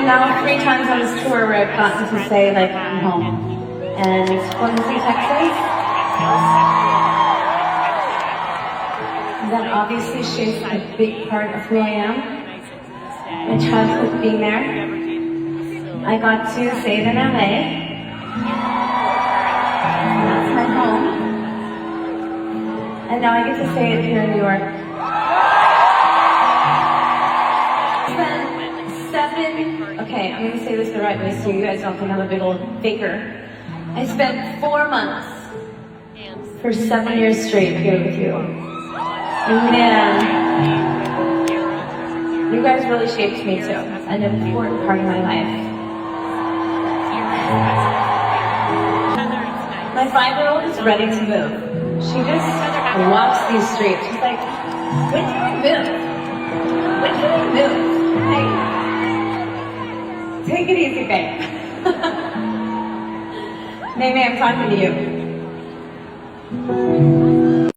now 3 times on this tour where I've gotten to say, like, I'm home. And Quincy, Texas. That obviously shaped a big part of who I am. My childhood being there. I got to say it in LA. That's my home. And now I get to say it here in New York. Okay, I'm gonna say this the right way so you guys don't think I'm a big old faker. I spent 4 months for 7 years straight here with you. And man, you guys really shaped me too. An important part of my life. My 5-year-old is ready to move. She just walks these streets. She's like, when can I move? When can I move? Like, take it easy, babe. Maybe I'm talking to you.